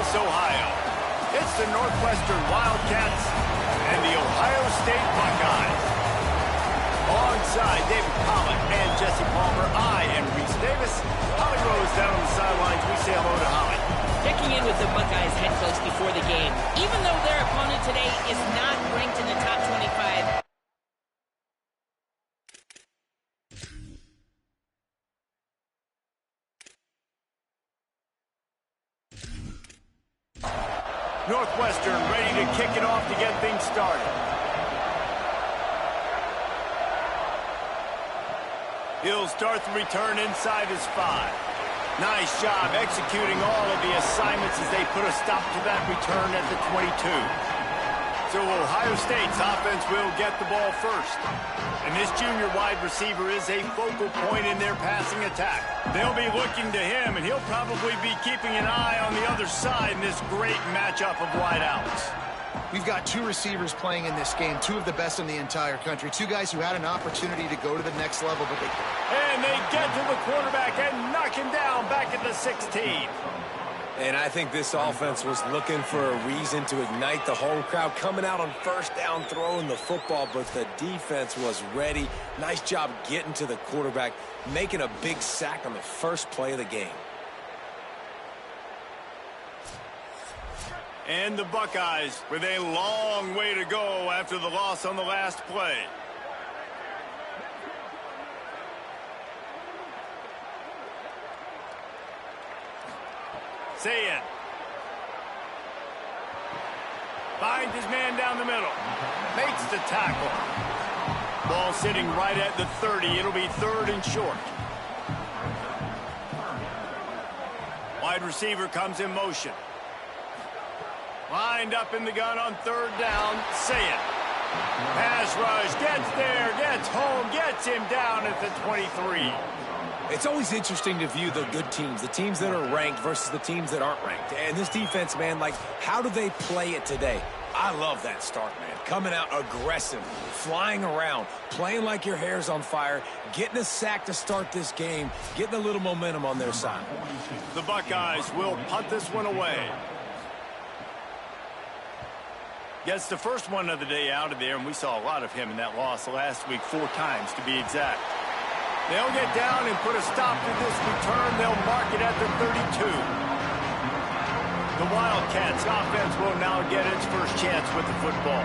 Columbus, Ohio. It's the Northwestern Wildcats and the Ohio State Buckeyes. Alongside David Pollock and Jesse Palmer, I am Reese Davis. Holly Rose down on the sidelines. We say hello to Holly. Checking in with the Buckeyes head coach before the game. Even though their opponent today is not ranked in the top 25. Northwestern ready to kick it off to get things started. He'll start the return inside his 5. Nice job executing all of the assignments as they put a stop to that return at the 22. So Ohio State's offense will get the ball first. And this junior wide receiver is a focal point in their passing attack. They'll be looking to him, and he'll probably be keeping an eye on the other side in this great matchup of wideouts. We've got 2 receivers playing in this game, 2 of the best in the entire country. 2 guys who had an opportunity to go to the next level, but they... And they get to the quarterback and knock him down back at the 16. And I think this offense was looking for a reason to ignite the home crowd, coming out on first down, throwing the football, but the defense was ready. Nice job getting to the quarterback, making a big sack on the first play of the game. And the Buckeyes with a long way to go after the loss on the last play. Say it. Finds his man down the middle. Makes the tackle. Ball sitting right at the 30. It'll be 3rd and short. Wide receiver comes in motion. Lined up in the gun on 3rd down. Say it. Pass rush. Gets there. Gets home. Gets him down at the 23. It's always interesting to view the good teams, the teams that are ranked versus the teams that aren't ranked. And this defense, man, like, how do they play it today? I love that start, man. Coming out aggressive, flying around, playing like your hair's on fire, getting a sack to start this game, getting a little momentum on their side. The Buckeyes will punt this one away. Gets the first one of the day out of there, and we saw a lot of him in that loss last week, 4 times to be exact. They'll get down and put a stop to this return. They'll mark it at the 32. The Wildcats offense will now get its first chance with the football.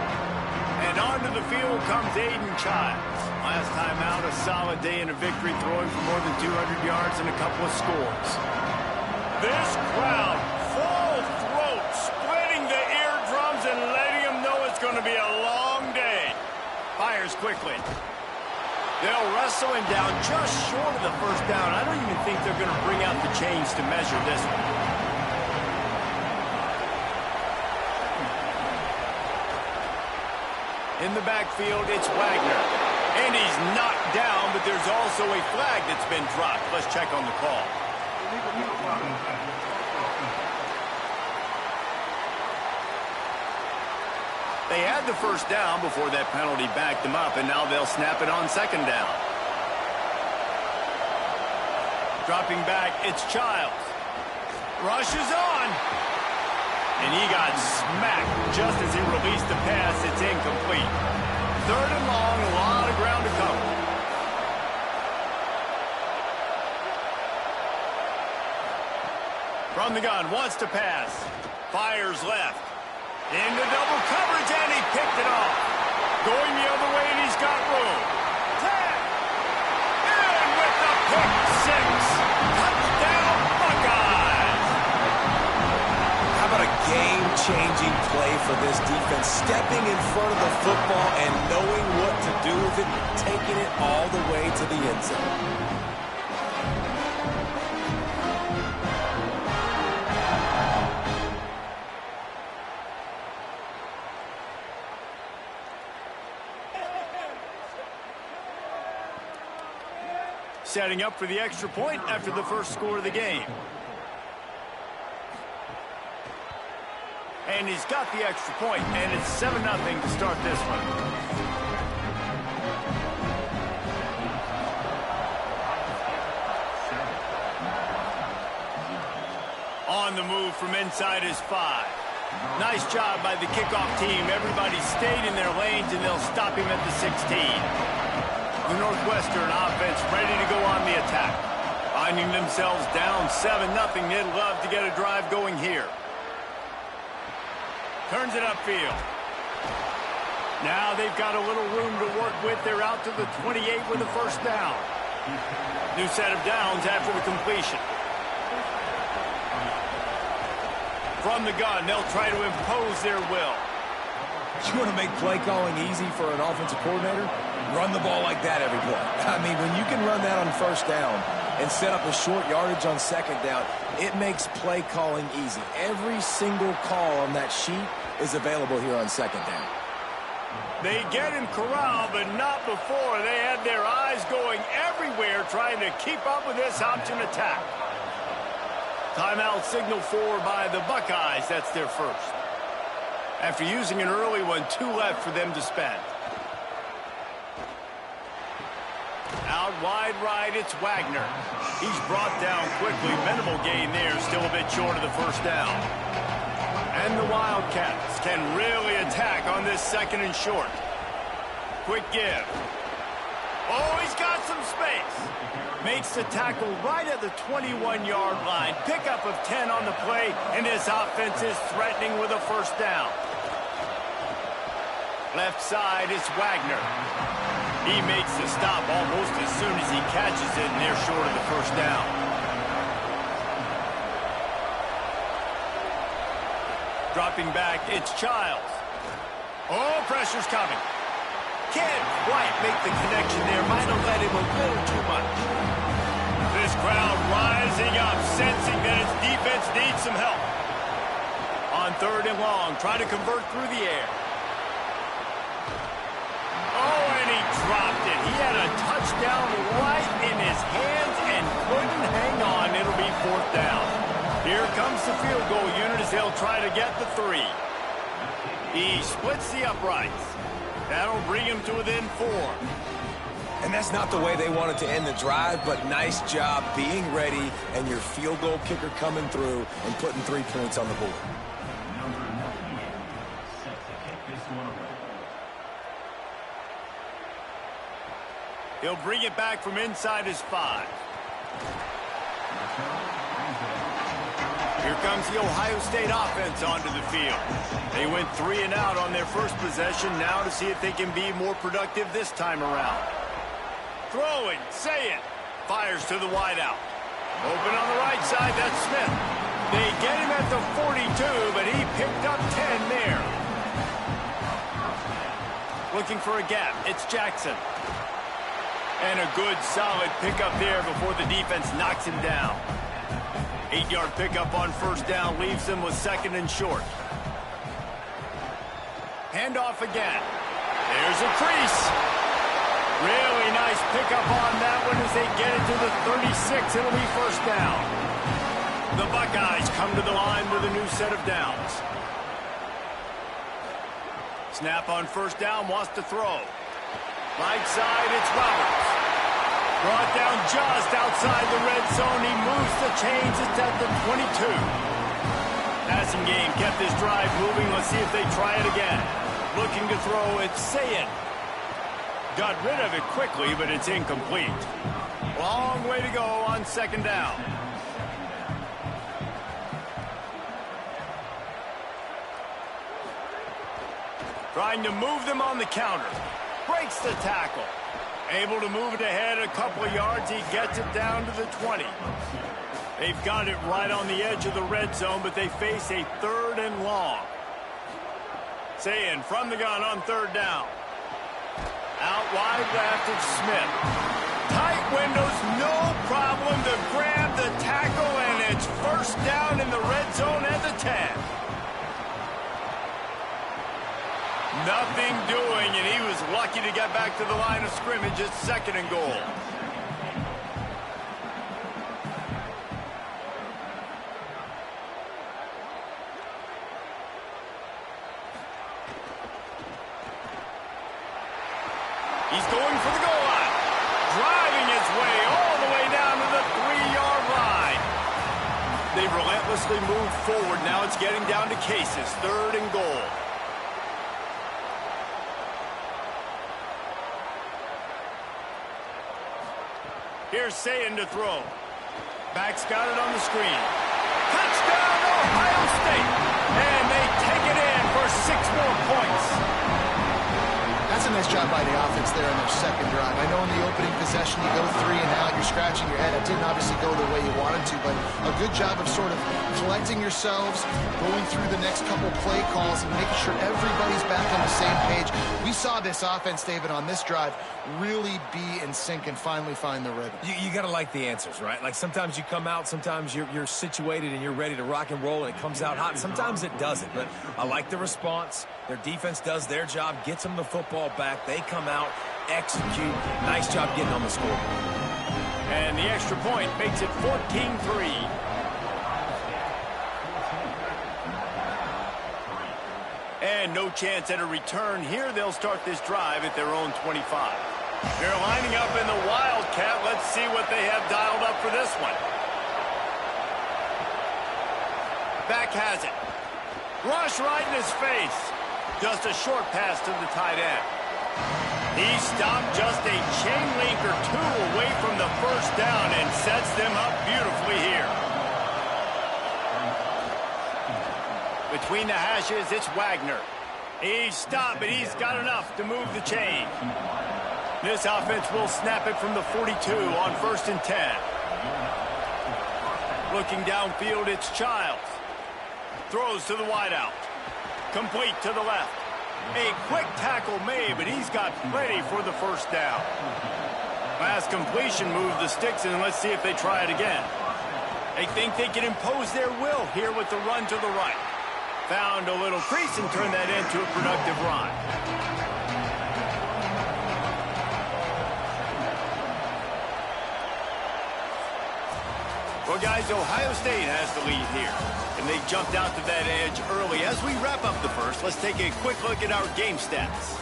And onto the field comes Aiden Childs. Last time out, a solid day in a victory, throwing for more than 200 yards and a couple of scores. This crowd, full throat, splitting the eardrums and letting them know it's going to be a long day. Fires quickly. They'll wrestle him down just short of the first down. I don't even think they're going to bring out the chains to measure this one. In the backfield, it's Wagner. And he's knocked down, but there's also a flag that's been dropped. Let's check on the call. They had the first down before that penalty backed them up, and now they'll snap it on 2nd down. Dropping back, it's Childs. Rushes on. And he got smacked just as he released the pass. It's incomplete. 3rd and long, a lot of ground to cover. From the gun, wants to pass. Fires left. Into double coverage, and he picked it off. Going the other way, and he's got room. Tap! And with the pick 6. Touchdown, Buckeyes! How about a game-changing play for this defense? Stepping in front of the football and knowing what to do with it, taking it all the way to the end zone. Setting up for the extra point after the first score of the game. And he's got the extra point, and it's 7-0 to start this one. On the move from inside his 5. Nice job by the kickoff team. Everybody stayed in their lanes, and they'll stop him at the 16. The Northwestern offense ready to go on the attack. Finding themselves down 7-0, they'd love to get a drive going here. Turns it upfield. Now they've got a little room to work with. They're out to the 28 with a first down. New set of downs after the completion. From the gun, they'll try to impose their will. You want to make play calling easy for an offensive coordinator? Run the ball like that every play. I mean, when you can run that on first down and set up a short yardage on second down, it makes play calling easy. Every single call on that sheet is available here on second down. They get him corralled, but not before. They had their eyes going everywhere trying to keep up with this option attack. Timeout signal for by the Buckeyes. That's their first. After using an early one, 2 left for them to spend. Out wide right, it's Wagner. He's brought down quickly. Minimal gain there, still a bit short of the first down. And the Wildcats can really attack on this second and short. Quick give. Oh, he's got some space. Makes the tackle right at the 21-yard line. Pickup of 10 on the play, and his offense is threatening with a first down. Left side, it's Wagner. He makes the stop almost as soon as he catches it, and they're short of the first down. Dropping back, it's Childs. Oh, pressure's coming. Can't quite make the connection there. Might have let him a little too much. This crowd rising up, sensing that its defense needs some help. On 3rd and long, try to convert through the air. Oh, and he dropped it. He had a touchdown right in his hands and couldn't hang on. It'll be 4th down. Here comes the field goal unit as they'll try to get the 3. He splits the uprights. That'll bring him to within 4. And that's not the way they wanted to end the drive, but nice job being ready and your field goal kicker coming through and putting 3 points on the board. He'll bring it back from inside his 5. Here comes the Ohio State offense onto the field. They went 3 and out on their first possession, now to see if they can be more productive this time around. Throwing, say it, fires to the wideout. Open on the right side, that's Smith. They get him at the 42, but he picked up 10 there. Looking for a gap, it's Jackson. And a good, solid pickup there before the defense knocks him down. 8-yard pickup on first down leaves them with 2nd and short. Handoff again. There's a crease. Really nice pickup on that one as they get it to the 36. It'll be first down. The Buckeyes come to the line with a new set of downs. Snap on first down, wants to throw. Right side, it's Roberts. Brought down just outside the red zone. He moves the chains. It's at the 22. Passing game kept this drive moving. Let's see if they try it again. Looking to throw, it's Sayin. Got rid of it quickly, but it's incomplete. Long way to go on 2nd down. Trying to move them on the counter. Breaks the tackle. Able to move it ahead a couple of yards. He gets it down to the 20. They've got it right on the edge of the red zone, but they face a 3rd and long. Sayin from the gun on 3rd down. Out wide left, it's Smith. Tight windows, no problem to grab the tackle, and it's first down in the red zone at the 10. Nothing doing, and he was lucky to get back to the line of scrimmage at 2nd and goal. He's going for the goal line. Driving his way all the way down to the 3-yard line. They relent effortlessly moved forward. Now it's getting down to cases. 3rd and goal. Here's Sayin to throw. Back's got it on the screen. Touchdown, Ohio State! And they take it in for 6 more points. That's a nice job by the offense there in their second drive. I know in the opening possession you go 3 and out, you're scratching your head. It didn't obviously go the way you wanted to, but a good job of sort of collecting yourselves, going through the next couple play calls and making sure everybody's back on the same page. We saw this offense, David, on this drive really be in sync and finally find the rhythm. You got to like the answers, right? Like sometimes you come out, sometimes you're situated and you're ready to rock and roll and it comes out hot. Sometimes it doesn't, but I like the response. Their defense does their job, gets them the football back. They come out, execute. Nice job getting on the scoreboard. And the extra point makes it 14-3. And no chance at a return here. They'll start this drive at their own 25. They're lining up in the Wildcat. Let's see what they have dialed up for this one. Back has it. Rush right in his face. Just a short pass to the tight end. He stopped just a chain link or 2 away from the first down and sets them up beautifully here. Between the hashes, it's Wagner. He's stopped, but he's got enough to move the chain. This offense will snap it from the 42 on 1st and 10. Looking downfield, it's Childs. Throws to the wideout. Complete to the left. A quick tackle made, but he's got plenty for the first down. Last completion moved the sticks, and let's see if they try it again. They think they can impose their will here with the run to the right. Found a little crease and turned that into a productive run. Well, guys, Ohio State has the lead here, and they jumped out to that edge early. As we wrap up the first, let's take a quick look at our game stats.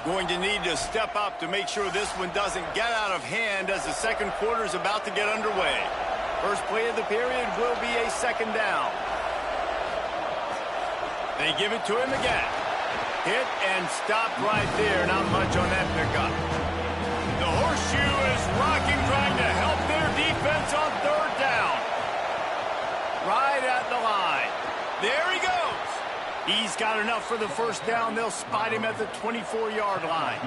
Going to need to step up to make sure this one doesn't get out of hand as the second quarter is about to get underway. First play of the period will be a 2nd down. They give it to him again. Hit and stopped right there. Not much on that pickup. The horseshoe is rocking, trying to help their defense on 3rd down. Right at the line. There he goes. He's got enough for the first down. They'll spot him at the 24-yard line.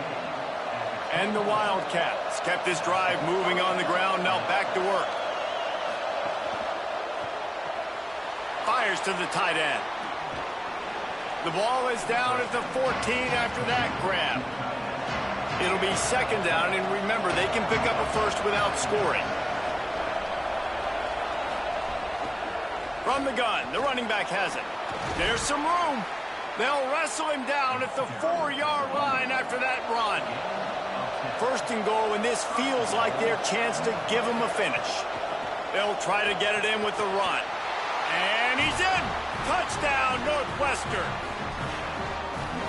And the Wildcats kept this drive moving on the ground. Now back to work. Fires to the tight end. The ball is down at the 14 after that grab. It'll be 2nd down, and remember, they can pick up a first without scoring. From the gun, the running back has it. There's some room. They'll wrestle him down at the 4-yard line after that run. 1st and goal, and this feels like their chance to give them a finish. They'll try to get it in with the run. And he's in. Touchdown, Northwestern.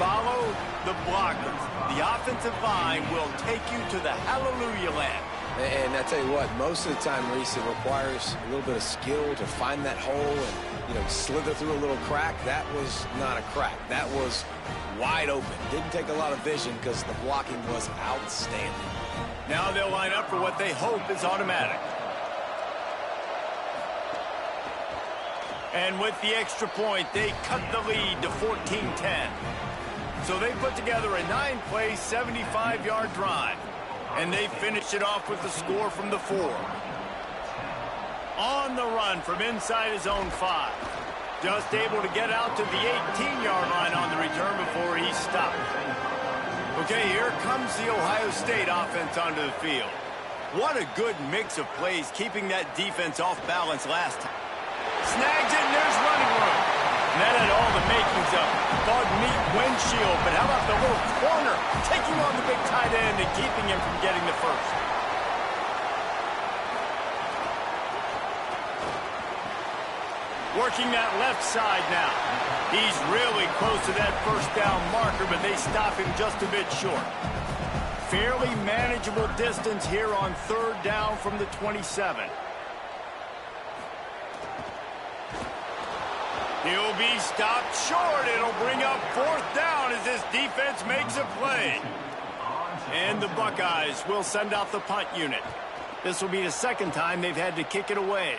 Follow the blockers. The offensive line will take you to the hallelujah land. And I tell you what, most of the time, Reese, it requires a little bit of skill to find that hole and, slither through a little crack. That was not a crack. That was wide open. Didn't take a lot of vision because the blocking was outstanding. Now they'll line up for what they hope is automatic. And with the extra point, they cut the lead to 14-10. So they put together a 9-play, 75-yard drive. And they finish it off with the score from the 4. On the run from inside his own 5. Just able to get out to the 18-yard line on the return before he stopped. Okay, here comes the Ohio State offense onto the field. What a good mix of plays, keeping that defense off balance last time. Snags it, and there's running room. And that had all the makings of bug meat windshield. But how about the little corner, taking on the big tight end and keeping him from getting the first? Working that left side now. He's really close to that first down marker, but they stop him just a bit short. Fairly manageable distance here on third down from the 27. He'll be stopped short. It'll bring up fourth down as this defense makes a play. And the Buckeyes will send out the punt unit. This will be the second time they've had to kick it away.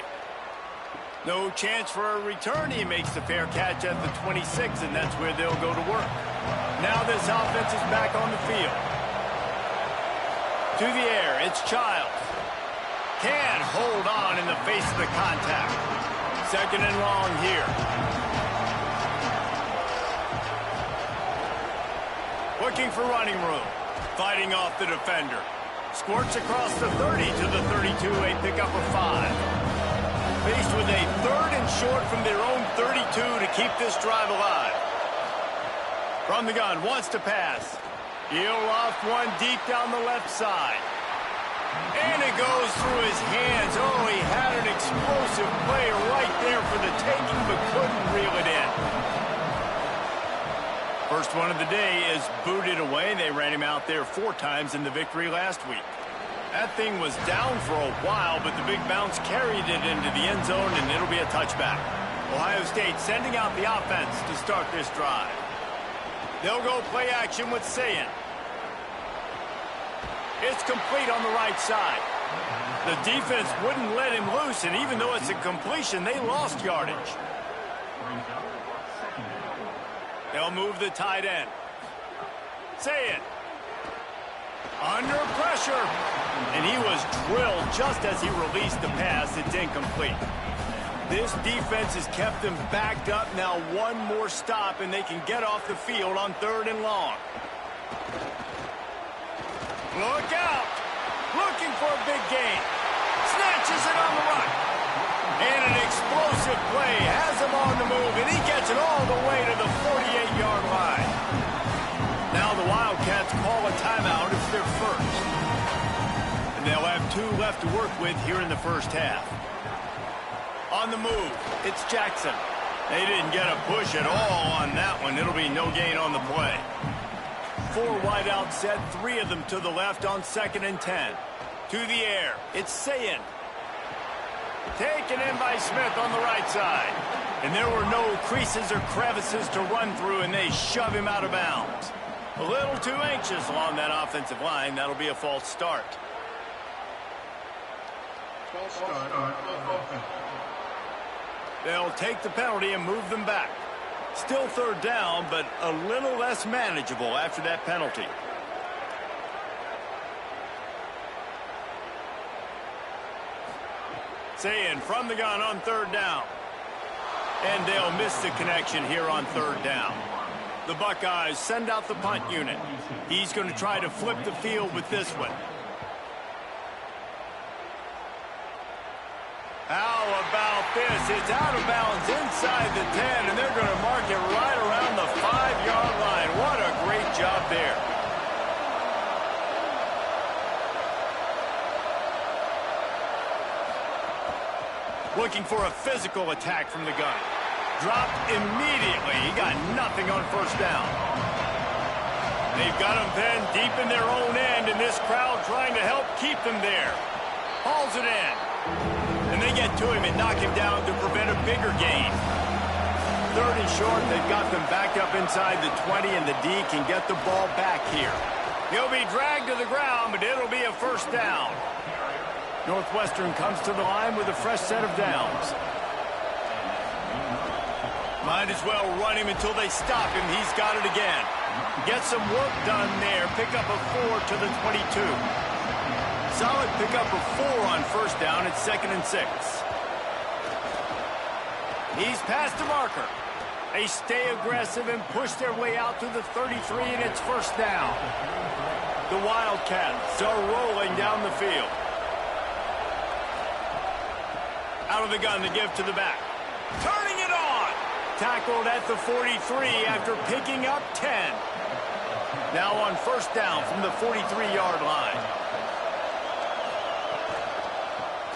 No chance for a return. He makes the fair catch at the 26, and that's where they'll go to work. Now this offense is back on the field. To the air, it's Childs. Can't hold on in the face of the contact. Second and long here. Looking for running room. Fighting off the defender. Squirts across the 30 to the 32, a pickup of 5. Faced with a third and short from their own 32 to keep this drive alive. From the gun, wants to pass. He'll loft one deep down the left side. And it goes through his hands. Oh, he had an explosive play right there for the taking, but couldn't reel it in. First one of the day is booted away. They ran him out there 4 times in the victory last week. That thing was down for a while, but the big bounce carried it into the end zone, and it'll be a touchback. Ohio State sending out the offense to start this drive. They'll go play action with Sayin. It's complete on the right side. The defense wouldn't let him loose, and even though it's a completion, they lost yardage. They'll move the tight end. Sayin. Under pressure. And he was drilled just as he released the pass. It's incomplete. This defense has kept them backed up. Now one more stop, and they can get off the field on third and long. Look out. Looking for a big gain. Snatches it on the run. And an explosive play has him on the move, and he gets it all the way to the 48-yard line. Now the Wildcats call a timeout. It's their first. And they'll have 2 left to work with here in the first half. On the move, it's Jackson. They didn't get a push at all on that one. It'll be no gain on the play. 4 wideouts set, 3 of them to the left on 2nd and 10. To the air, it's Sayin. Taken in by Smith on the right side. And there were no creases or crevices to run through, and they shove him out of bounds. A little too anxious along that offensive line. That'll be a false start. They'll take the penalty and move them back. Still third down, but a little less manageable after that penalty. Sayin from the gun on third down. And they'll miss the connection here on third down. The Buckeyes send out the punt unit. He's going to try to flip the field with this one. How about this? It's out of bounds inside the 10, and they're going to mark it right around the 5-yard line. What a great job there. Looking for a physical attack from the gun. Dropped immediately. He got nothing on first down. They've got him then deep in their own end, and this crowd trying to help keep them there. Hauls it in. And they get to him and knock him down to prevent a bigger gain. Third and short, they've got them backed up inside the 20, and the D can get the ball back here. He'll be dragged to the ground, but it'll be a first down. Northwestern comes to the line with a fresh set of downs. Might as well run him until they stop him. He's got it again. Get some work done there. Pick up a 4 to the 22. Solid pickup of 4 on first down at 2nd and 6. He's past the marker. They stay aggressive and push their way out to the 33, and it's first down. The Wildcats are rolling down the field. Out of the gun to give to the back. Turning it on. Tackled at the 43 after picking up 10. Now on first down from the 43-yard line.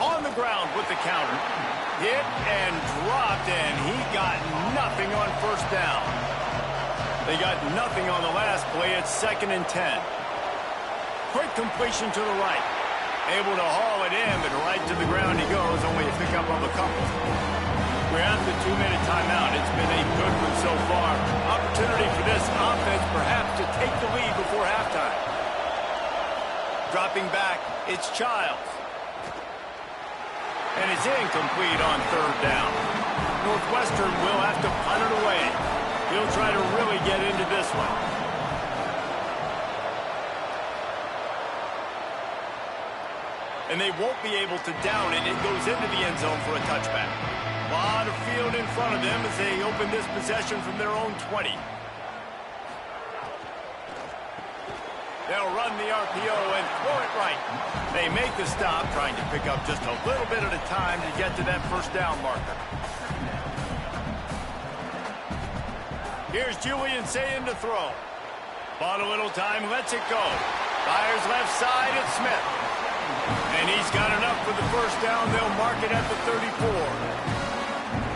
On the ground with the counter. hit and dropped, and he got nothing on first down. They got nothing on the last play. It's 2nd and 10. Quick completion to the right. Able to haul it in, but right to the ground he goes, only a pickup of a couple. We're at the 2-minute timeout. It's been a good one so far. Opportunity for this offense perhaps to take the lead before halftime. Dropping back, it's Childs. And it's incomplete on 3rd down. Northwestern will have to punt it away. He'll try to really get into this one. And they won't be able to down it. It goes into the end zone for a touchback. A lot of field in front of them as they open this possession from their own 20. They'll run the RPO and throw it right. They make the stop, trying to pick up just a little bit at a time to get to that first down marker. Here's Julian Sayin to throw. Bought a little time, lets it go. Fires left side, it's Smith. And he's got enough for the first down. They'll mark it at the 34.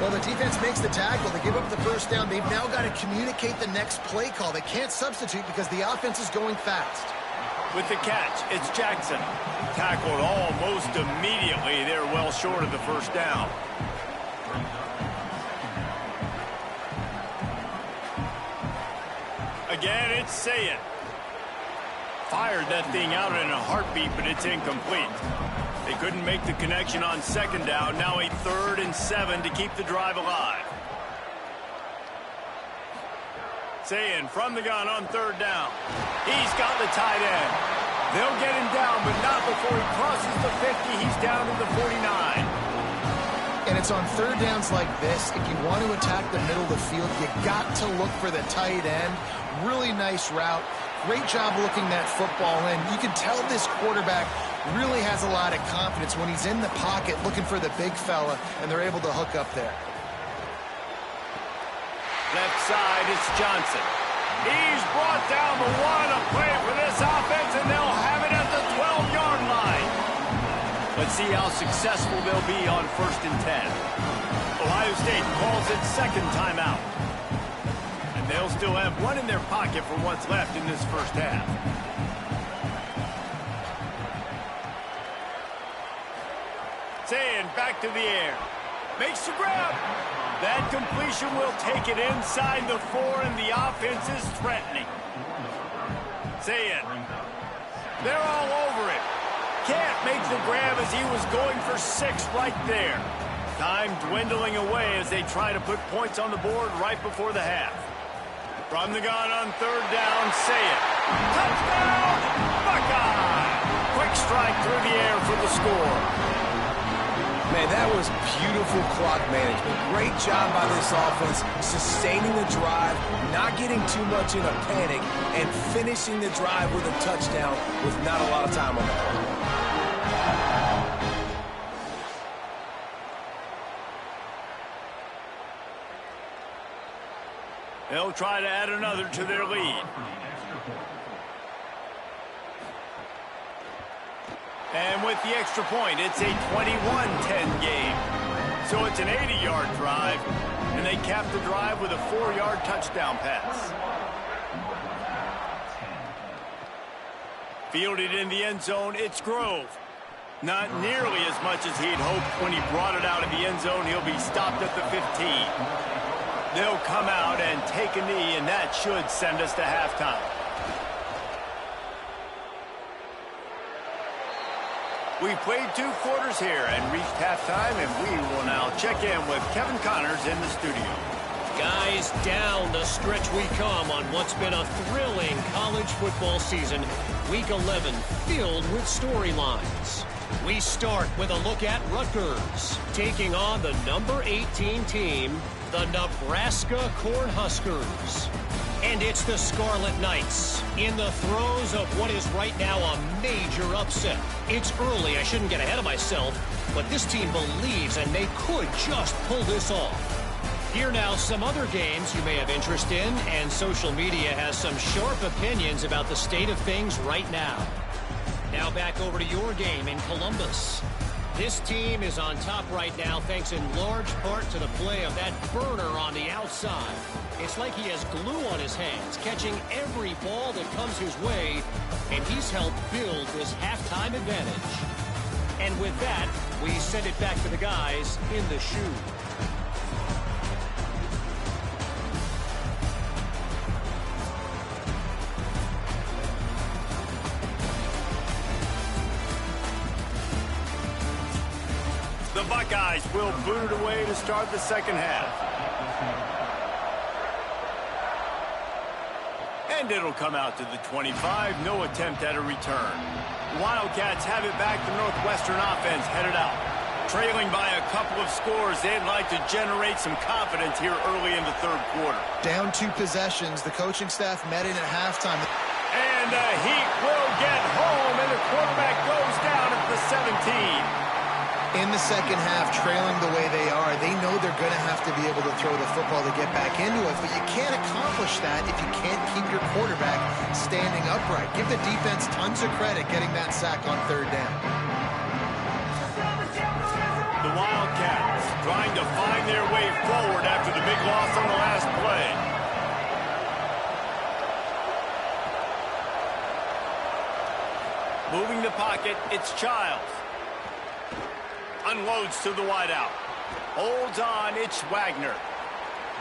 Well, the defense makes the tackle. They give up the first down. They've now got to communicate the next play call. They can't substitute because the offense is going fast. With the catch, it's Jackson. Tackled almost immediately. They're well short of the first down. Again, it's Sayin. Fired that thing out in a heartbeat, but it's incomplete. They couldn't make the connection on 2nd down. Now a 3rd and 7 to keep the drive alive. Sayin from the gun on 3rd down. He's got the tight end. They'll get him down, but not before he crosses the 50. He's down to the 49. And it's on 3rd downs like this. If you want to attack the middle of the field, you got to look for the tight end. Really nice route. Great job looking that football in. You can tell this quarterback really has a lot of confidence when he's in the pocket looking for the big fella, and they're able to hook up there. Left side, it's Johnson. He's brought down the one. A play for this offense, and they'll have it at the 12-yard line. Let's see how successful they'll be on 1st and 10. Ohio State calls it 2nd timeout. And they'll still have one in their pocket for what's left in this first half. Sayin back to the air. Makes the grab. That completion will take it inside the 4, and the offense is threatening. Sayin. They're all over it. Can't make the grab as he was going for 6 right there. Time dwindling away as they try to put points on the board right before the half. From the gun on 3rd down, Sayin. Touchdown, Buckeye! Quick strike through the air for the score. Man, that was beautiful clock management. Great job by this offense, sustaining the drive, not getting too much in a panic, and finishing the drive with a touchdown with not a lot of time on the clock. They'll try to add another to their lead. And with the extra point, it's a 21-10 game. So it's an 80-yard drive, and they cap the drive with a 4-yard touchdown pass. Fielded in the end zone, it's Grove. Not nearly as much as he'd hoped when he brought it out of the end zone. He'll be stopped at the 15. They'll come out and take a knee, and that should send us to halftime. We played 2 quarters here and reached halftime, and we will now check in with Kevin Connors in the studio. Guys, down the stretch we come on what's been a thrilling college football season. Week 11 filled with storylines. We start with a look at Rutgers, taking on the number 18 team, the Nebraska Cornhuskers. And it's the Scarlet Knights in the throes of what is right now a major upset. It's early, I shouldn't get ahead of myself, but this team believes and they could just pull this off. Here now some other games you may have interest in, and social media has some sharp opinions about the state of things right now. Now back over to your game in Columbus. This team is on top right now thanks in large part to the play of that burner on the outside. It's like he has glue on his hands, catching every ball that comes his way, and he's helped build this halftime advantage. And with that, we send it back to the guys in the shoe. The Buckeyes will boot it away to start the second half. And it'll come out to the 25. No attempt at a return. Wildcats have it back. The Northwestern offense headed out. Trailing by a couple of scores, they'd like to generate some confidence here early in the third quarter. Down 2 possessions. The coaching staff met in at halftime. And the Heat will get home, and the quarterback goes down at the 17. In the second half, trailing the way they are, they know they're going to have to be able to throw the football to get back into it, but you can't accomplish that if you can't keep your quarterback standing upright. Give the defense tons of credit getting that sack on third down. The Wildcats trying to find their way forward after the big loss on the last play. Moving the pocket, it's Childs. Unloads to the wideout. Holds on, it's Wagner.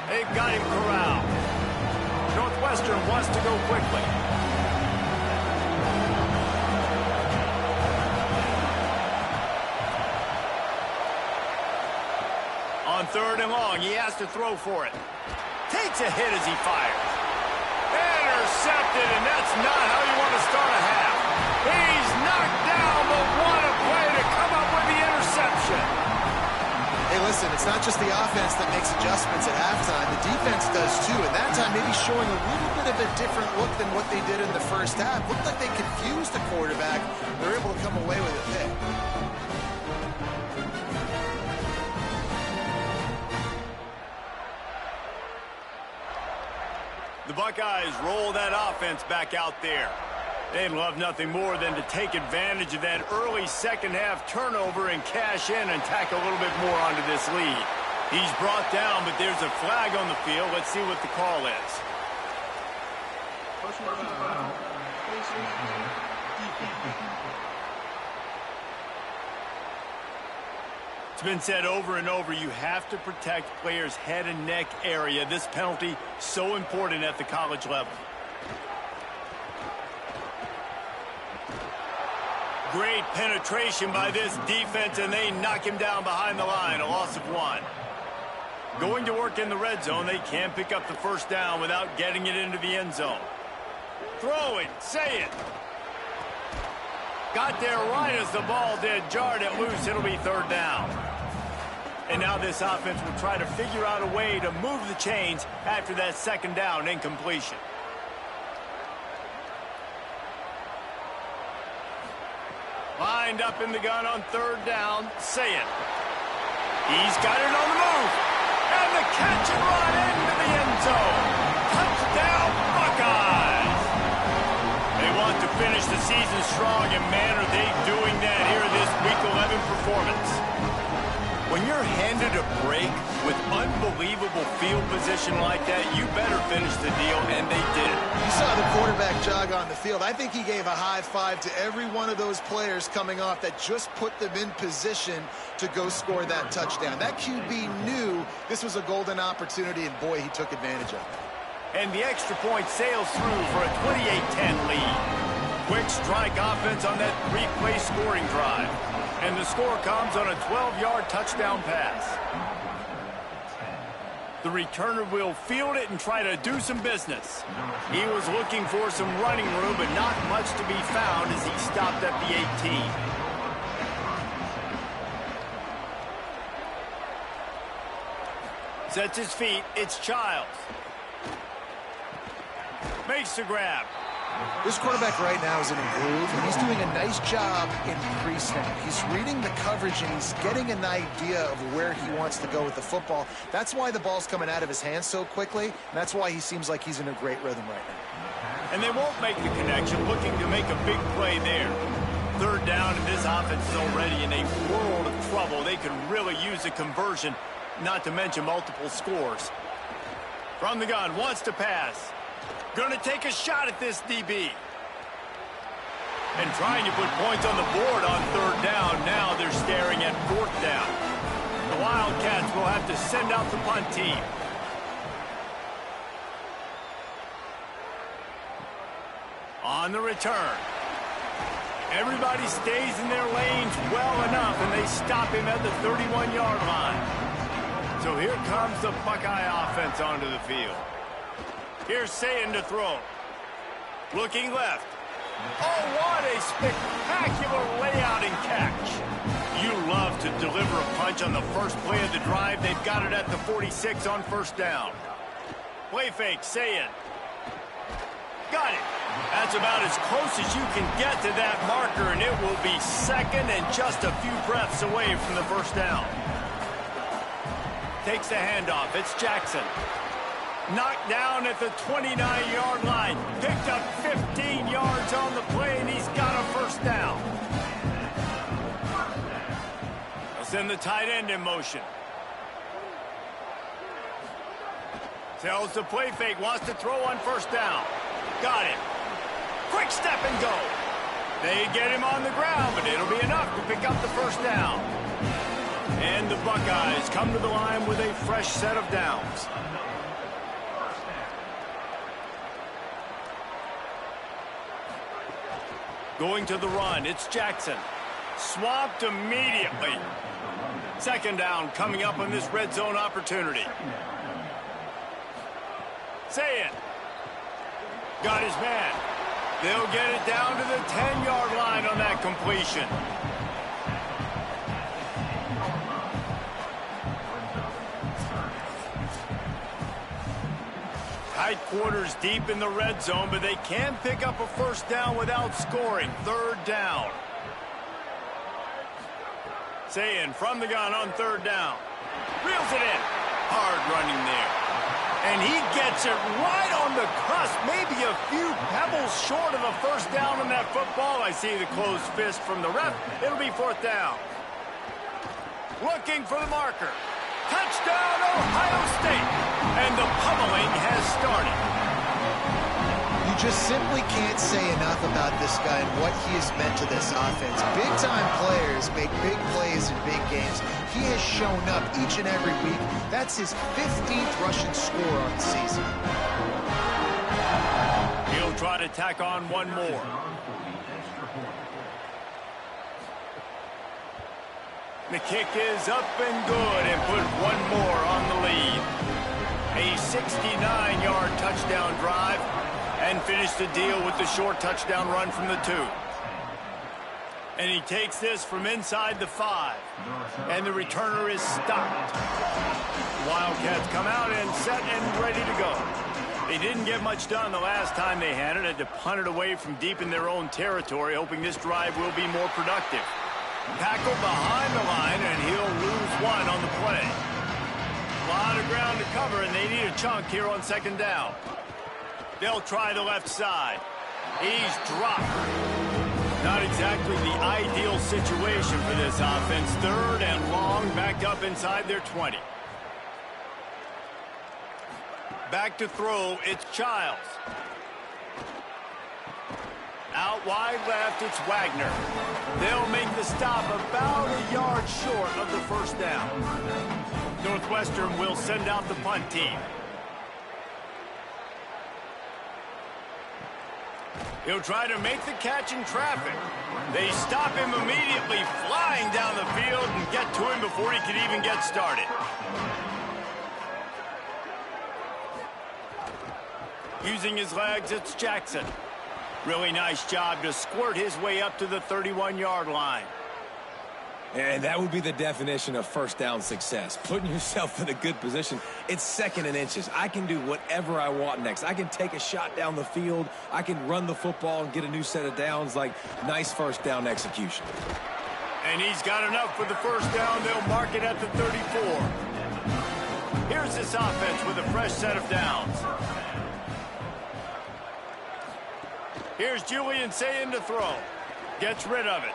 They've got him corralled. Northwestern wants to go quickly. On third and long, he has to throw for it. Takes a hit as he fires. Intercepted, and that's not how you want to start a half. He's knocked down, but what a play to come up with the interception. Hey, listen, it's not just the offense that makes adjustments at halftime. The defense does too, and that time maybe showing a little bit of a different look than what they did in the first half. Looked like they confused the quarterback. They're able to come away with a pick. The Buckeyes roll that offense back out there. They'd love nothing more than to take advantage of that early second-half turnover and cash in and tack a little bit more onto this lead. He's brought down, but there's a flag on the field. Let's see what the call is. It's been said over and over, you have to protect players' head and neck area. This penalty, so important at the college level. Great penetration by this defense, and they knock him down behind the line, a loss of 1. Going to work in the red zone, they can't pick up the first down without getting it into the end zone. Throw it, say it. Got there right as the ball did, jarred it loose, it'll be third down. And now this offense will try to figure out a way to move the chains after that second down incompletion. Lined up in the gun on third down, say it. He's got it on the move. And the catch and run into the end zone. Touchdown, Buckeyes. They want to finish the season strong, and man, are they doing that here in this Week 11 performance. When you're handed a break with unbelievable field position like that, you better finish the deal, and they did. You saw the quarterback jog on the field. I think he gave a high five to every one of those players coming off that just put them in position to go score that touchdown. That QB knew this was a golden opportunity, and boy, he took advantage of it. And the extra point sails through for a 28-10 lead. Quick strike offense on that 3-play scoring drive. And the score comes on a 12-yard touchdown pass. The returner will field it and try to do some business. He was looking for some running room, but not much to be found as he stopped at the 18. Sets his feet. It's Childs. Makes the grab. This quarterback right now is in a groove, and he's doing a nice job in pre-snap. He's reading the coverage, and he's getting an idea of where he wants to go with the football. That's why the ball's coming out of his hands so quickly, and that's why he seems like he's in a great rhythm right now. And they won't make the connection, looking to make a big play there. third down, and this offense is already in a world of trouble. They could really use a conversion, not to mention multiple scores. From the gun, wants to pass. Going to take a shot at this DB. And trying to put points on the board on third down. Now they're staring at fourth down. The Wildcats will have to send out the punt team. On the return. Everybody stays in their lanes well enough, and they stop him at the 31-yard line. So here comes the Buckeye offense onto the field. Here's Sayin to throw. Looking left. Oh, what a spectacular layout and catch. You love to deliver a punch on the first play of the drive. They've got it at the 46 on first down. Play fake, Sayin. Got it. That's about as close as you can get to that marker, and it will be second and just a few breaths away from the first down. Takes the handoff. It's Jackson. Knocked down at the 29-yard line. Picked up 15 yards on the play, and he's got a first down. They'll send the tight end in motion. Tells the play fake. Wants to throw on first down. Got it. Quick step and go. They get him on the ground, but it'll be enough to pick up the first down. And the Buckeyes come to the line with a fresh set of downs. Going to the run, it's Jackson. Swamped immediately. Second down coming up on this red zone opportunity. Say it. Got his man. They'll get it down to the 10-yard line on that completion. Tight quarters deep in the red zone, but they can pick up a first down without scoring. Third down. Sayin from the gun on third down. Reels it in. Hard running there. And he gets it right on the cusp, maybe a few pebbles short of a first down on that football. I see the closed fist from the ref. It'll be fourth down. Looking for the marker. Touchdown, Ohio State. And the pummeling has started. You just simply can't say enough about this guy and what he has meant to this offense. Big-time players make big plays in big games. He has shown up each and every week. That's his 15th rushing score on the season. He'll try to tack on one more. The kick is up and good, and put one more on the lead. A 69-yard touchdown drive, and finish the deal with the short touchdown run from the 2. And he takes this from inside the 5. And the returner is stopped. Wildcats come out and set and ready to go. They didn't get much done the last time they had it. Had to punt it away from deep in their own territory, hoping this drive will be more productive. Tackle behind the line, and he'll lose one on the play. A lot of ground to cover, and they need a chunk here on second down. They'll try the left side. He's dropped. Not exactly the ideal situation for this offense. Third and long, backed up inside their 20. Back to throw, it's Childs. Out wide left, it's Wagner. They'll make the stop about a yard short of the first down. Northwestern will send out the punt team. He'll try to make the catch in traffic. They stop him immediately, flying down the field, and get to him before he can even get started. Using his legs, it's Jackson. Really nice job to squirt his way up to the 31-yard line. And that would be the definition of first down success. Putting yourself in a good position. It's second and inches. I can do whatever I want next. I can take a shot down the field. I can run the football and get a new set of downs. Like, nice first down execution. And he's got enough for the first down. They'll mark it at the 34. Here's this offense with a fresh set of downs. Here's Julian Sayin to throw. Gets rid of it.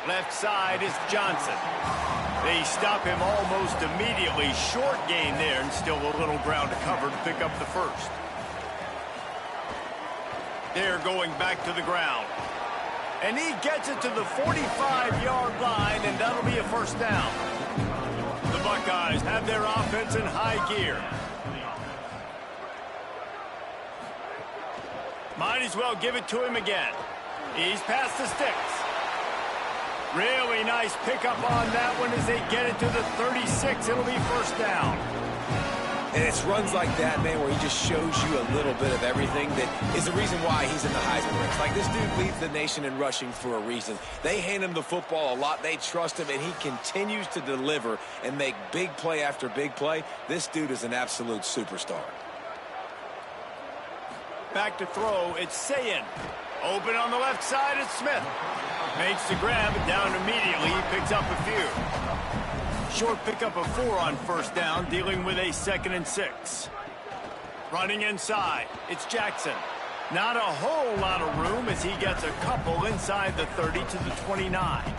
Left side is Johnson. They stop him almost immediately. Short gain there, and still a little ground to cover to pick up the first. They're going back to the ground. And he gets it to the 45-yard line, and that'll be a first down. The Buckeyes have their offense in high gear. Might as well give it to him again. He's past the sticks. Really nice pickup on that one as they get it to the 36. It'll be first down. And it's runs like that, man, where he just shows you a little bit of everything that is the reason why he's in the Heisman race. Like, this dude leads the nation in rushing for a reason. They hand him the football a lot. They trust him, and he continues to deliver and make big play after big play. This dude is an absolute superstar. Back to throw, it's Sayin. Open on the left side, it's Smith. Makes the grab, and down immediately. He picks up a few. Short pickup of 4 on first down, dealing with a 2nd and 6. Running inside, it's Jackson. Not a whole lot of room as he gets a couple inside the 30 to the 29.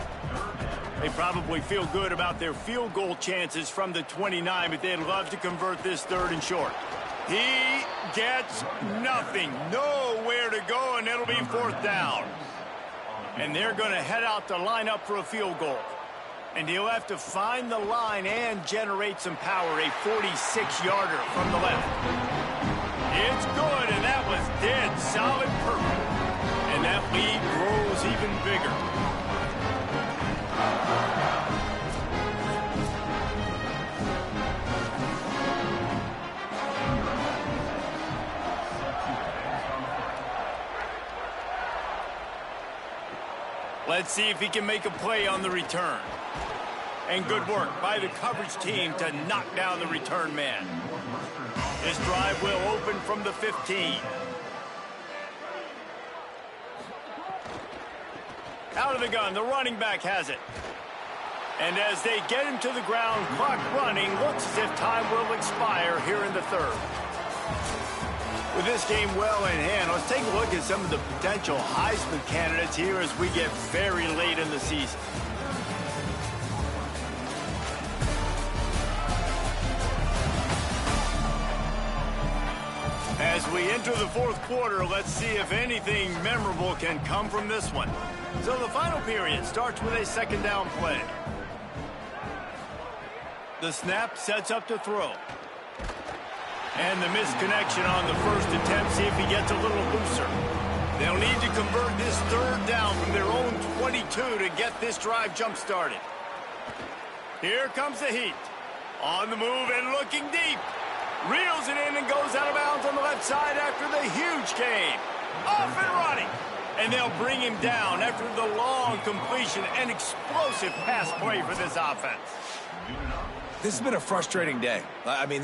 They probably feel good about their field goal chances from the 29, but they'd love to convert this 3rd and short. He gets nothing. Nowhere to go, and it'll be 4th down. And they're going to head out to line up for a field goal. And he'll have to find the line and generate some power. A 46-yarder from the left. It's good, and that was dead solid purple. And that lead grows even bigger. Let's see if he can make a play on the return. And good work by the coverage team to knock down the return man. This drive will open from the 15. Out of the gun, the running back has it. And as they get him to the ground, clock running, looks as if time will expire here in the 3rd. With this game well in hand, let's take a look at some of the potential Heisman candidates here as we get very late in the season. As we enter the 4th quarter, let's see if anything memorable can come from this one. So the final period starts with a 2nd down play. The snap sets up to throw. And the misconnection on the first attempt, see if he gets a little looser. They'll need to convert this 3rd down from their own 22 to get this drive jump-started. Here comes the heat. On the move and looking deep. Reels it in and goes out of bounds on the left side after the huge gain. Off and running. And they'll bring him down after the long completion and explosive pass play for this offense. This has been a frustrating day. I mean,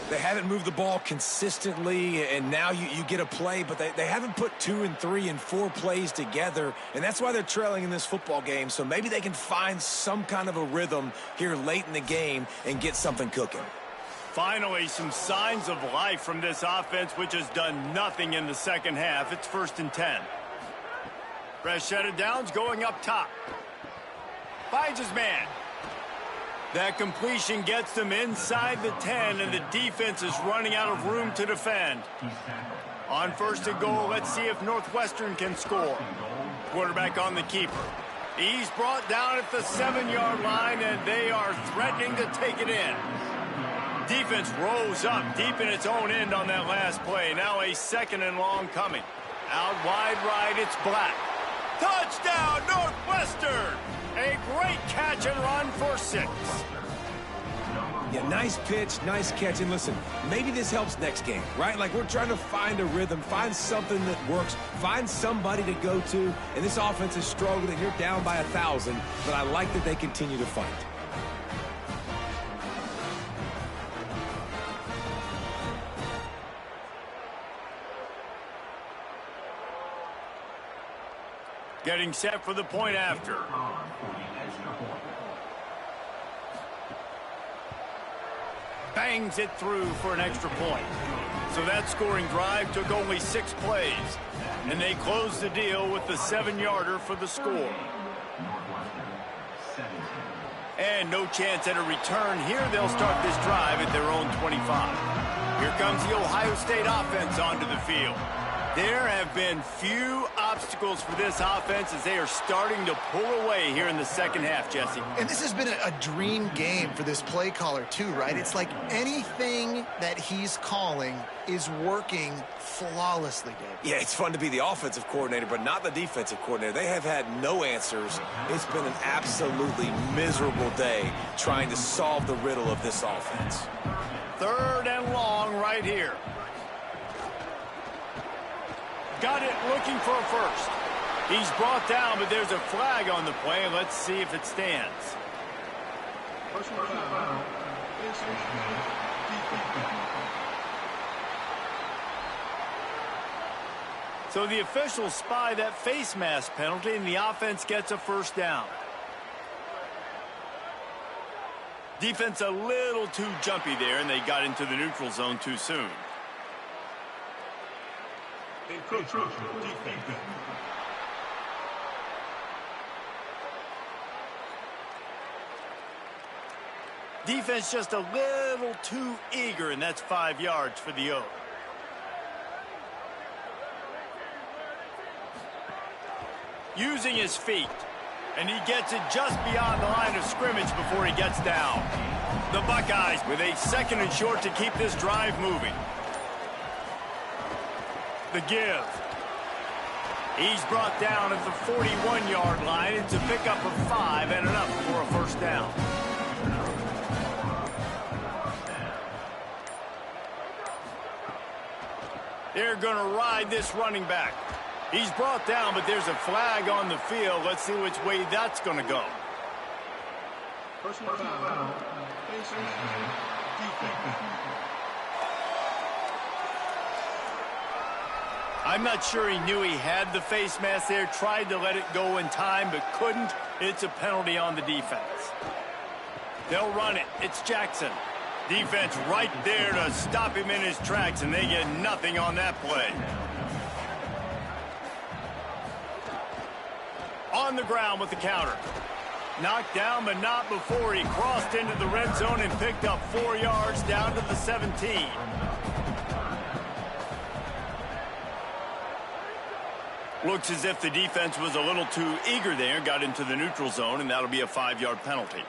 they haven't moved the ball consistently, and now you get a play, but they haven't put 2 and 3 and 4 plays together, and that's why they're trailing in this football game. So maybe they can find some kind of a rhythm here late in the game and get something cooking. Finally, some signs of life from this offense, which has done nothing in the 2nd half. It's 1st and 10. Fresh set of downs going up top. Finds his man. That completion gets them inside the 10, and the defense is running out of room to defend. On 1st and goal, let's see if Northwestern can score. Quarterback on the keeper. He's brought down at the 7-yard line, and they are threatening to take it in. Defense rose up deep in its own end on that last play. Now a 2nd and long coming. Out wide right, it's Black. Touchdown, Northwestern! A great catch and run for 6. Yeah, nice pitch, nice catch. And listen, maybe this helps next game, right? Like, we're trying to find a rhythm, find something that works, find somebody to go to. And this offense is struggling. You're down by 1,000, but I like that they continue to fight. Getting set for the point after. bangs it through for an extra point. So that scoring drive took only 6 plays, and they closed the deal with the 7-yarder for the score. And no chance at a return here. They'll start this drive at their own 25. Here comes the Ohio State offense onto the field. There have been few obstacles for this offense as they are starting to pull away here in the second half, Jesse. And this has been a dream game for this play caller too, right? It's like anything that he's calling is working flawlessly, Dave. Yeah, it's fun to be the offensive coordinator, but not the defensive coordinator. They have had no answers. It's been an absolutely miserable day trying to solve the riddle of this offense. 3rd and long right here. Got it, looking for a first. He's brought down, but there's a flag on the play. Let's see if it stands. So the officials spy that face mask penalty, and the offense gets a first down. Defense a little too jumpy there, and they got into the neutral zone too soon. Defense just a little too eager, and that's 5 yards for the O. Using his feet, and he gets it just beyond the line of scrimmage before he gets down. The Buckeyes with a 2nd and short to keep this drive moving. The give. He's brought down at the 41-yard line. It's a pickup of 5 and enough for a first down. They're going to ride this running back. He's brought down, but there's a flag on the field. Let's see which way that's going to go. Personal foul. I'm not sure he knew he had the face mask there, tried to let it go in time, but couldn't. It's a penalty on the defense. They'll run it. It's Jackson. Defense right there to stop him in his tracks, and they get nothing on that play. On the ground with the counter. Knocked down, but not before he crossed into the red zone and picked up 4 yards down to the 17. Looks as if the defense was a little too eager there, got into the neutral zone, and that'll be a 5-yard penalty.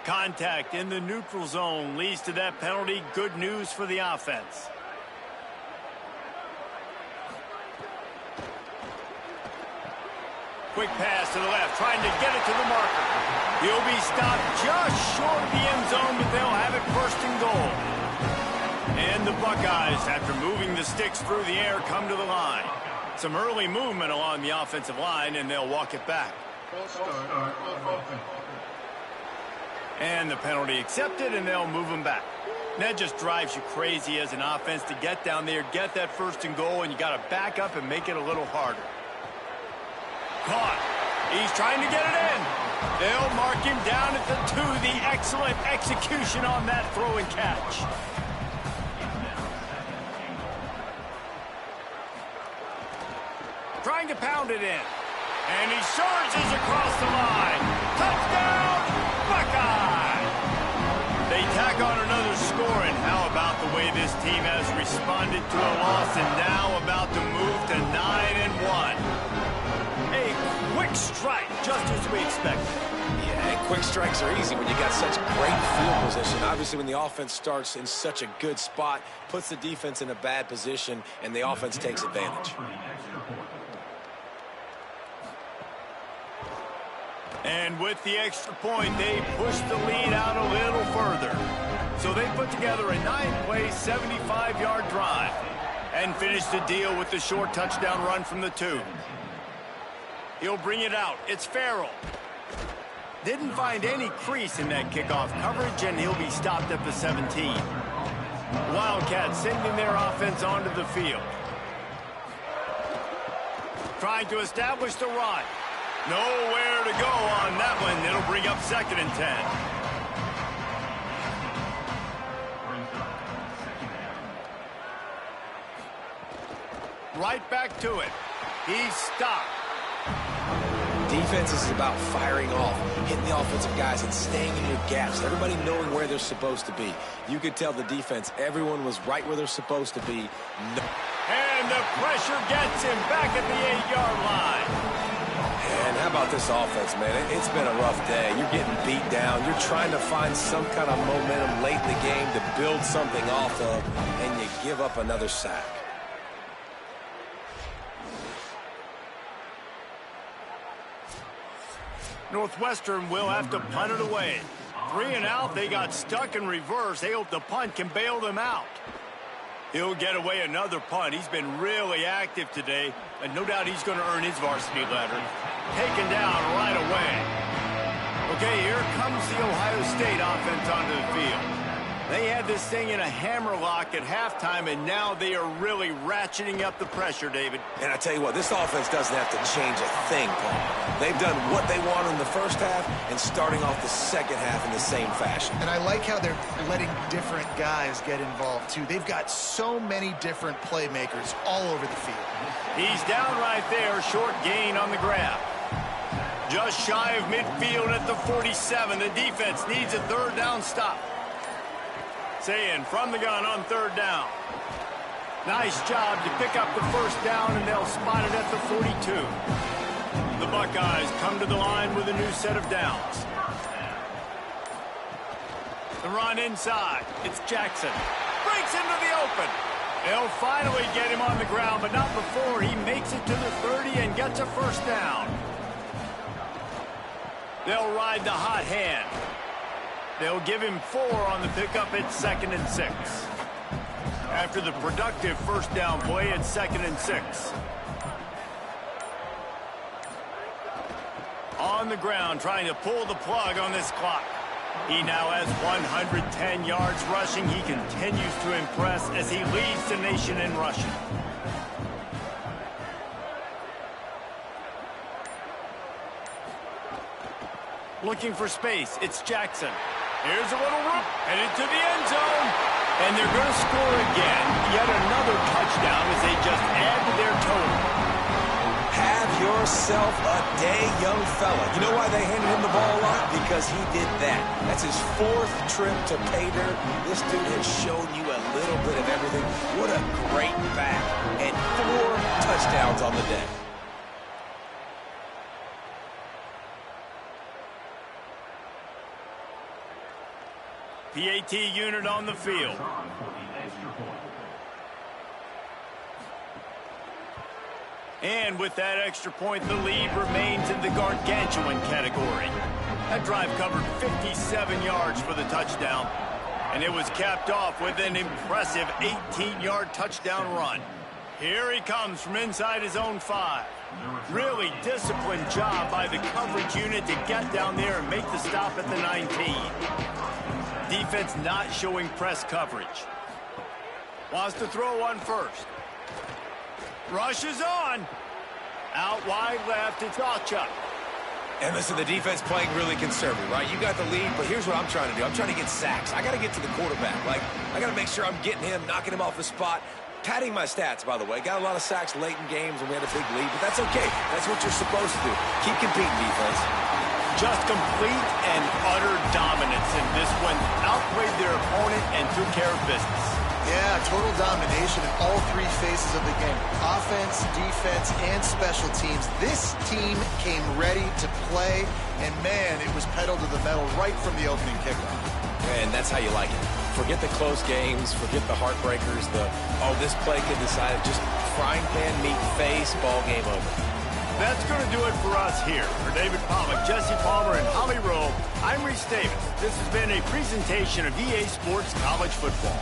Contact in the neutral zone leads to that penalty. Good news for the offense. Quick pass to the left, trying to get it to the marker. He'll be stopped just short of the end zone, but they'll have it 1st and goal. And the Buckeyes, after moving the sticks through the air, come to the line. Some early movement along the offensive line, and they'll walk it back. And the penalty accepted, and they'll move them back. And that just drives you crazy as an offense to get down there, get that 1st and goal, and you got to back up and make it a little harder. Caught. He's trying to get it in. They'll mark him down at the 2. The excellent execution on that throw and catch. Trying to pound it in. And he surges across the line. Touchdown, Buckeye! They tack on another score, and how about the way this team has responded to a loss and now about to move to 9-1. A quick strike, just as we expected. Yeah, and quick strikes are easy when you got such great field position. Obviously, when the offense starts in such a good spot, puts the defense in a bad position, and the offense takes advantage. And with the extra point, they push the lead out a little further. So they put together a 9-play, 75-yard drive and finish the deal with the short touchdown run from the 2. He'll bring it out. It's Farrell. Didn't find any crease in that kickoff coverage, and he'll be stopped at the 17. Wildcats sending their offense onto the field. trying to establish the run. Nowhere to go on that one. It'll bring up 2nd and 10. Right back to it. He's stopped. Defense is about firing off, hitting the offensive guys, and staying in your gaps. Everybody knowing where they're supposed to be. You could tell the defense, everyone was right where they're supposed to be. And the pressure gets him back at the 8-yard line. And how about this offense, man? It's been a rough day. You're getting beat down. You're trying to find some kind of momentum late in the game to build something off of, and you give up another sack. Northwestern will have to punt it away. 3 and out, they got stuck in reverse. They hope the punt can bail them out. He'll get away another punt. He's been really active today, and no doubt he's going to earn his varsity letter. Taken down right away. Okay, here comes the Ohio State offense onto the field. They had this thing in a hammerlock at halftime, and now they are really ratcheting up the pressure, David. And I tell you what, this offense doesn't have to change a thing, Paul. They've done what they want in the first half and starting off the second half in the same fashion. And I like how they're letting different guys get involved, too. They've got so many different playmakers all over the field. He's down right there, short gain on the grab. Just shy of midfield at the 47. The defense needs a 3rd down stop. Saying from the gun on 3rd down. Nice job to pick up the 1st down, and they'll spot it at the 42. The Buckeyes come to the line with a new set of downs. The run inside. It's Jackson. Breaks into the open. They'll finally get him on the ground, but not before he makes it to the 30 and gets a 1st down. They'll ride the hot hand. They'll give him 4 on the pickup at 2nd and 6. After the productive 1st down play at 2nd and 6. On the ground, trying to pull the plug on this clock. He now has 110 yards rushing. He continues to impress as he leads the nation in rushing. Looking for space. It's Jackson. Here's a little rook, headed to the end zone. And they're going to score again. Yet another touchdown as they just add to their total. Have yourself a day, young fella. You know why they handed him the ball a lot? Because he did that. That's his 4th trip to pay dirt. This dude has shown you a little bit of everything. What a great back. And 4 touchdowns on the day. PAT unit on the field. And with that extra point, the lead remains in the gargantuan category. That drive covered 57 yards for the touchdown, and it was capped off with an impressive 18-yard touchdown run. Here he comes from inside his own 5. Really disciplined job by the coverage unit to get down there and make the stop at the 19. Defense not showing press coverage. Wants to throw one first. Rushes on. Out wide left, it's Alchuk. And listen, the defense playing really conservative, right? You got the lead, but here's what I'm trying to do. I'm trying to get sacks. I got to get to the quarterback. I got to make sure I'm getting him, knocking him off the spot. Padding my stats, by the way. Got a lot of sacks late in games, and we had a big lead, but that's okay. That's what you're supposed to do. Keep competing, defense. Just complete and utter dominance in this one. Outplayed their opponent and took care of business. Yeah, total domination in all 3 phases of the game. Offense, defense, and special teams. This team came ready to play, and man, it was pedal to the metal right from the opening kickoff. And that's how you like it. Forget the close games, forget the heartbreakers, this play could decide it. Just frying pan meat face, ball game over. That's going to do it for us here. For David Pollack, Jesse Palmer, and Holly Rowe, I'm Reese Davis. This has been a presentation of EA Sports College Football.